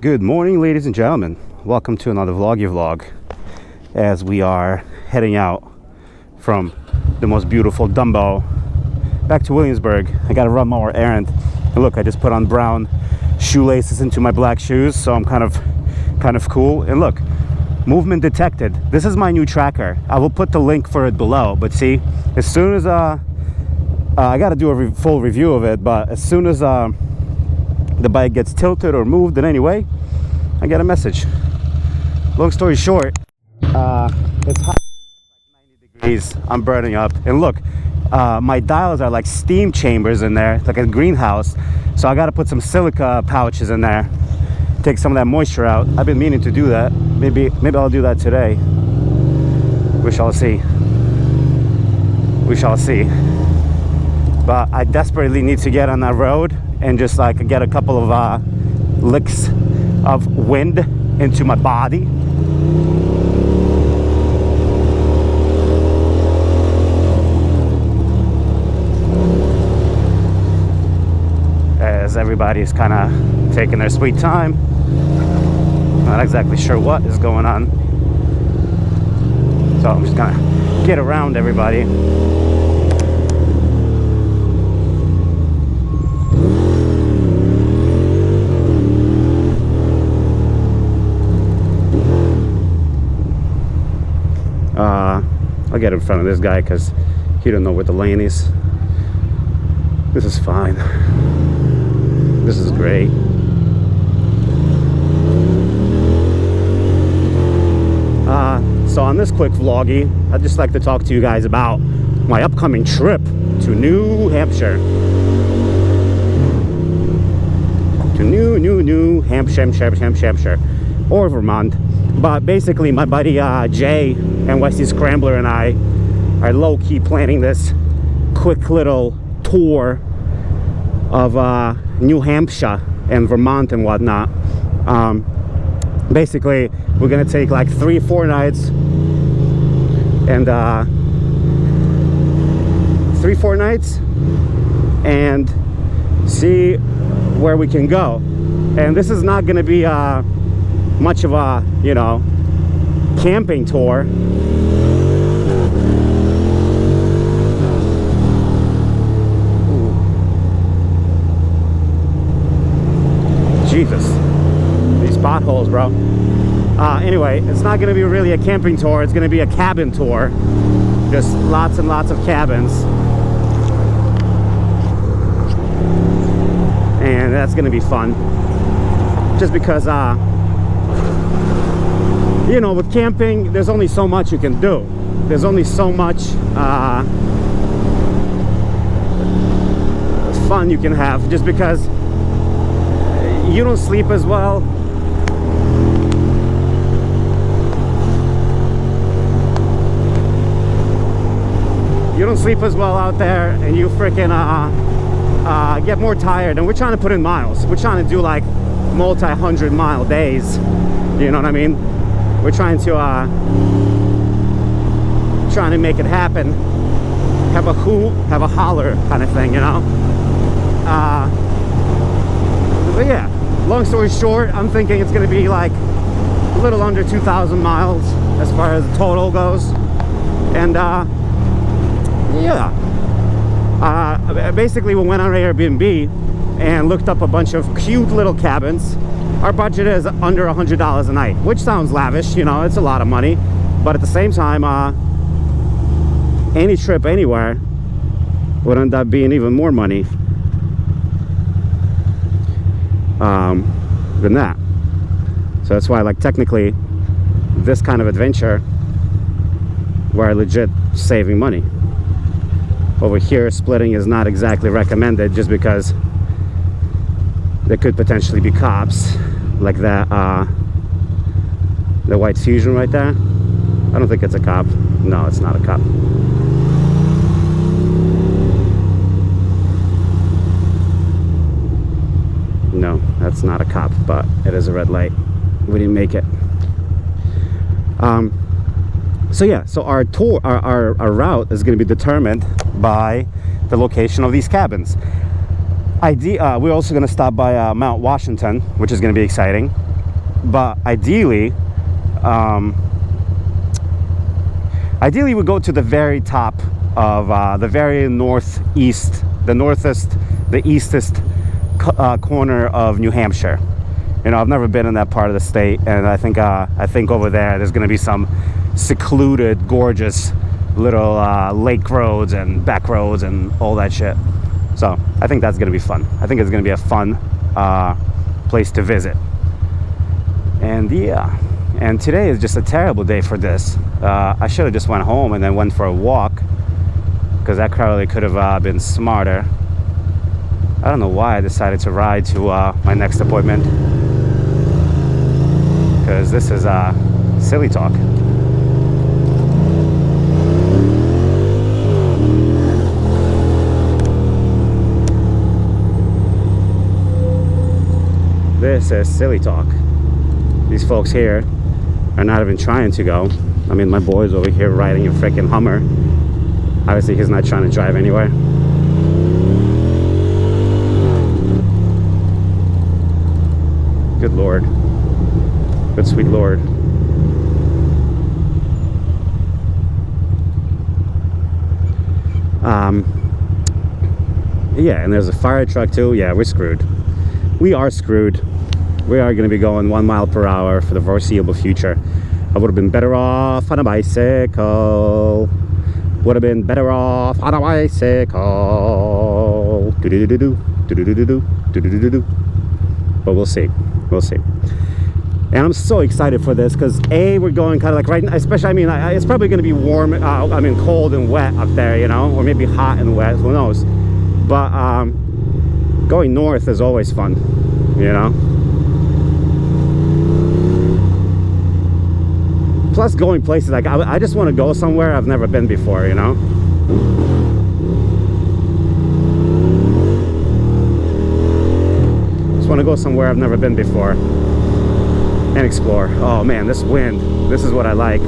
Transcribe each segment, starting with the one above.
Good morning, ladies and gentlemen. Welcome to another vlog as we are heading out from the most beautiful Dumbo back to Williamsburg. I gotta run more errand. And look, I just put on brown shoelaces into my black shoes, so I'm kind of cool. And look, movement detected. This is my new tracker. I will put the link for it below, but see, as soon as I gotta do a full review of it, but as soon as the bike gets tilted or moved in any way, I get a message. Long story short, it's hot, 90 degrees. I'm burning up, and look, my dials are like steam chambers in there, like a greenhouse. So I got to put some silica pouches in there, take some of that moisture out. I've been meaning to do that. Maybe I'll do that today. We shall see. We shall see. But I desperately need to get on that road and just like get a couple of licks of wind into my body. As everybody's kind of taking their sweet time. Not exactly sure what is going on. So I'm just gonna get around everybody. I'll get in front of this guy because he don't know where the lane is. This is fine. This is great. So on this quick vloggy, I'd just like to talk to you guys about my upcoming trip to New Hampshire. To New Hampshire, or Vermont. But basically, my buddy Jay and Wesley Scrambler and I are low-key planning this quick little tour of New Hampshire and Vermont and whatnot. Basically, we're gonna take like 3-4 nights and 3-4 nights and see where we can go. And this is not gonna be much of a, you know, camping tour. Jesus, these potholes, bro. Anyway, it's not gonna be really a camping tour. It's gonna be a cabin tour. Just lots and lots of cabins. And that's gonna be fun. Just because, you know, with camping, there's only so much you can do. There's only so much fun you can have, just because you don't sleep as well. You don't sleep as well out there, and you freaking get more tired. And we're trying to put in miles. We're trying to do like multi-100-mile days. You know what I mean? We're trying to make it happen. Have a hoot, have a holler kind of thing, you know? But yeah, long story short, I'm thinking it's gonna be like a little under 2,000 miles as far as the total goes. And yeah, basically we went on Airbnb and looked up a bunch of cute little cabins. Our budget is under $100 a night, which sounds lavish, you know, it's a lot of money. But at the same time, any trip anywhere would end up being even more money than that. So that's why, like, technically, this kind of adventure, we're legit saving money. Over here, splitting is not exactly recommended, just because there could potentially be cops, like that, the white Fusion right there. I don't think it's a cop. No, it's not a cop. No, that's not a cop, but it is a red light. We didn't make it. So yeah, so our tour, our route is going to be determined by the location of these cabins. We're also going to stop by Mount Washington, which is going to be exciting. but ideally we go to the very top of the very northeast, the eastest corner of New Hampshire. You know, I've never been in that part of the state, and I think over there's going to be some secluded, gorgeous little lake roads and back roads and all that shit. So I think that's going to be fun. I think it's going to be a fun place to visit. And yeah, and today is just a terrible day for this. I should have just went home and then went for a walk, because that probably could have been smarter. I don't know why I decided to ride to my next appointment, because this is silly talk. This is silly talk. These folks here are not even trying to go. I mean, my boy's over here riding a freaking Hummer. Obviously, he's not trying to drive anywhere. Good Lord. Good sweet Lord. Yeah, and there's a fire truck too. Yeah, we're screwed. We are screwed. We are going to be going 1 mile per hour for the foreseeable future. I would have been better off on a bicycle. Would have been better off on a bicycle. Do-do-do-do-do. Do-do-do-do-do. Do-do-do-do-do. But we'll see. We'll see. And I'm so excited for this, because we're going kind of like right now, especially, I mean, it's probably going to be warm, I mean, cold and wet up there, you know, or maybe hot and wet, who knows. But going north is always fun, you know. Plus going places, like I just want to go somewhere I've never been before, you know. Just want to go somewhere I've never been before and explore. Oh man, this wind, this is what I like.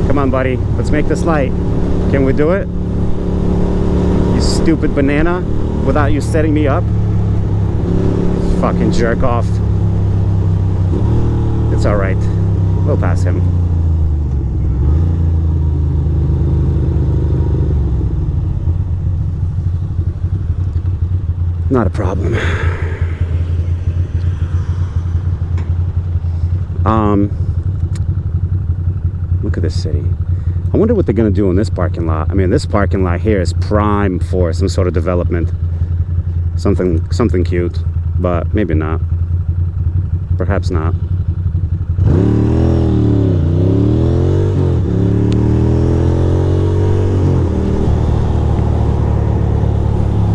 Come on, buddy, let's make this light. Can we do it? You stupid banana, without you setting me up. Fucking jerk off. It's all right. We'll pass him. Not a problem. Look at this city. I wonder what they're gonna do in this parking lot. I mean, this parking lot here is prime for some sort of development. Something cute, but maybe not. Perhaps not.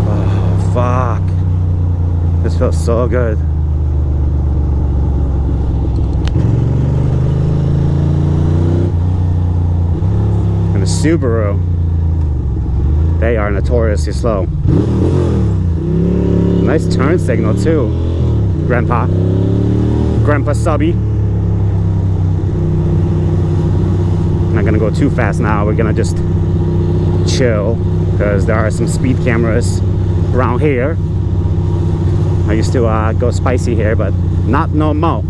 Oh, fuck. This feels so good. Subaru, they are notoriously slow. Nice turn signal too, Grandpa Subby. Not gonna go too fast now. We're gonna just chill, because there are some speed cameras around here. I used to go spicy here, but not no more.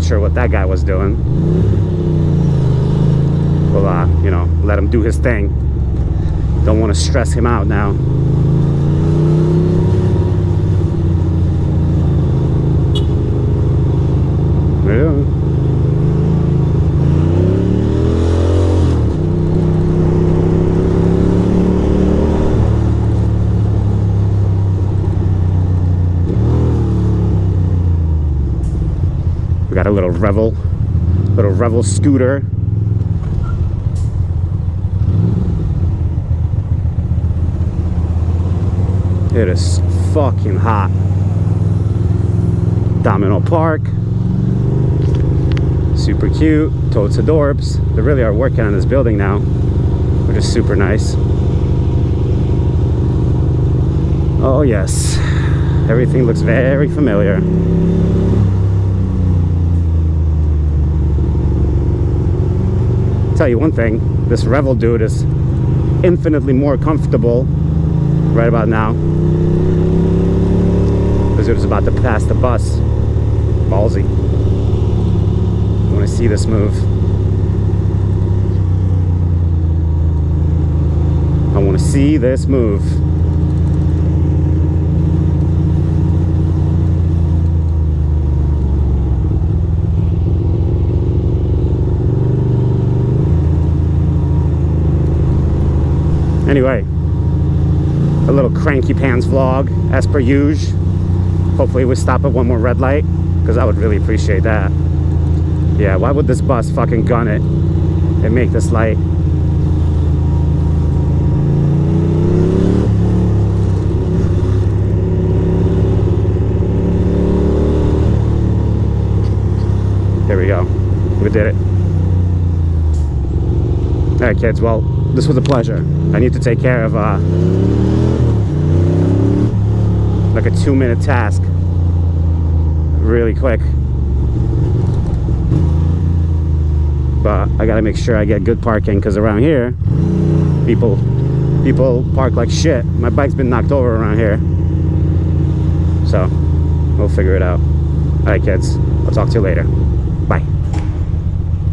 Sure what that guy was doing. We'll you know, let him do his thing. Don't want to stress him out now. Yeah. We got a little Revel scooter. It is fucking hot. Domino Park. Super cute. Totes adorbs. They really are working on this building now, which is super nice. Oh yes. Everything looks very familiar. Tell you one thing, this Revel dude is infinitely more comfortable right about now. This dude is about to pass the bus. Ballsy. I want to see this move. I want to see this move. Anyway, a little cranky pants vlog as per usual. Hopefully we stop at one more red light, because I would really appreciate that. Yeah, why would this bus fucking gun it and make this light? There we go. We did it. Alright kids, well, this was a pleasure. I need to take care of like a 2-minute task really quick. But I gotta make sure I get good parking, because around here people park like shit. My bike's been knocked over around here. So we'll figure it out. Alright kids, I'll talk to you later. Bye.